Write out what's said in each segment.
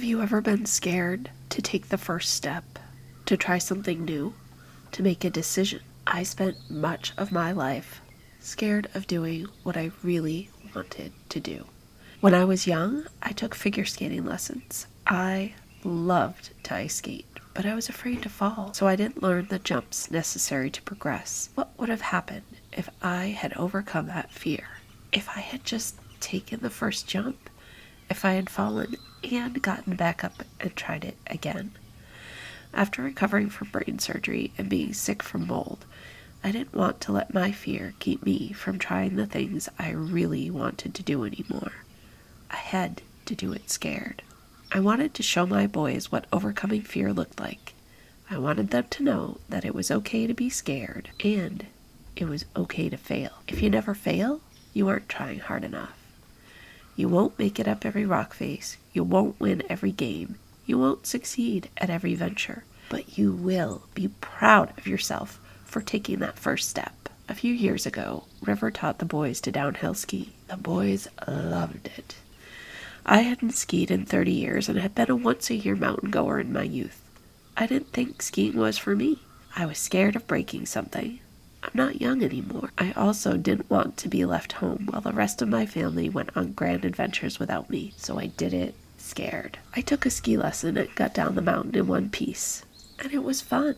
Have you ever been scared to take the first step, to try something new, to make a decision? I spent much of my life scared of doing what I really wanted to do. When I was young, I took figure skating lessons. I loved to ice skate, but I was afraid to fall, so I didn't learn the jumps necessary to progress. What would have happened if I had overcome that fear? If I had just taken the first jump? If I had fallen and gotten back up and tried it again? After recovering from brain surgery and being sick from mold, I didn't want to let my fear keep me from trying the things I really wanted to do anymore. I had to do it scared. I wanted to show my boys what overcoming fear looked like. I wanted them to know that it was okay to be scared and it was okay to fail. If you never fail, you aren't trying hard enough. You won't make it up every rock face. You won't win every game. You won't succeed at every venture. But you will be proud of yourself for taking that first step. A few years ago, River taught the boys to downhill ski. The boys loved it. I hadn't skied in 30 years and had been a once-a-year mountain goer in my youth. I didn't think skiing was for me. I was scared of breaking something. I'm not young anymore. I also didn't want to be left home while the rest of my family went on grand adventures without me, so I did it scared. I took a ski lesson and got down the mountain in one piece, and it was fun.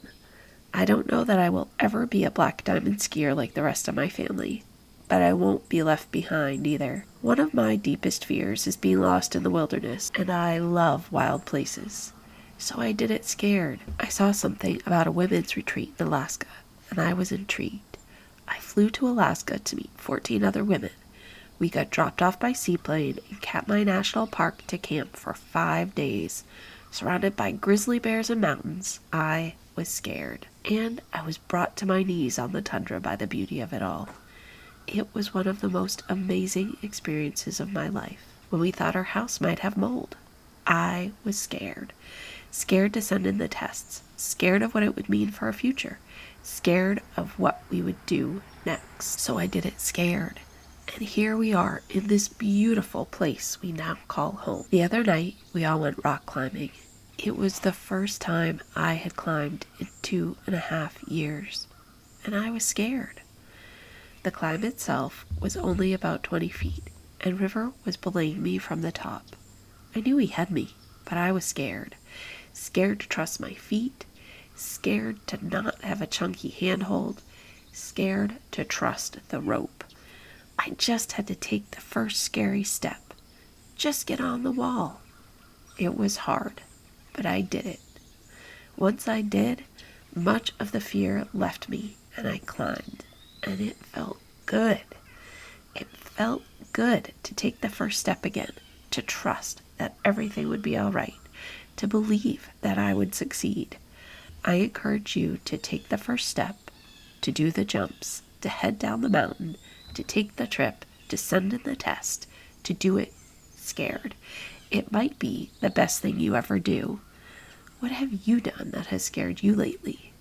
I don't know that I will ever be a black diamond skier like the rest of my family, but I won't be left behind either. One of my deepest fears is being lost in the wilderness, and I love wild places. So I did it scared. I saw something about a women's retreat in Alaska, and I was intrigued. I flew to Alaska to meet 14 other women. We got dropped off by seaplane in Katmai National Park to camp for 5 days, surrounded by grizzly bears and mountains. I was scared, and I was brought to my knees on the tundra by the beauty of it all. It was one of the most amazing experiences of my life. When we thought our house might have mold, I was scared. Scared to send in the tests, scared of what it would mean for our future, scared of what we would do next. So I did it scared. And here we are in this beautiful place we now call home. The other night, we all went rock climbing. It was the first time I had climbed in 2.5 years, and I was scared. The climb itself was only about 20 feet, and River was belaying me from the top. I knew he had me, but I was scared. Scared to trust my feet, scared to not have a chunky handhold, scared to trust the rope. I just had to take the first scary step. Just get on the wall. It was hard, but I did it. Once I did, much of the fear left me, and I climbed, and it felt good. It felt good to take the first step again, to trust that everything would be all right, to believe that I would succeed. I encourage you to take the first step, to do the jumps, to head down the mountain, to take the trip, to send in the test, to do it scared. It might be the best thing you ever do. What have you done that has scared you lately?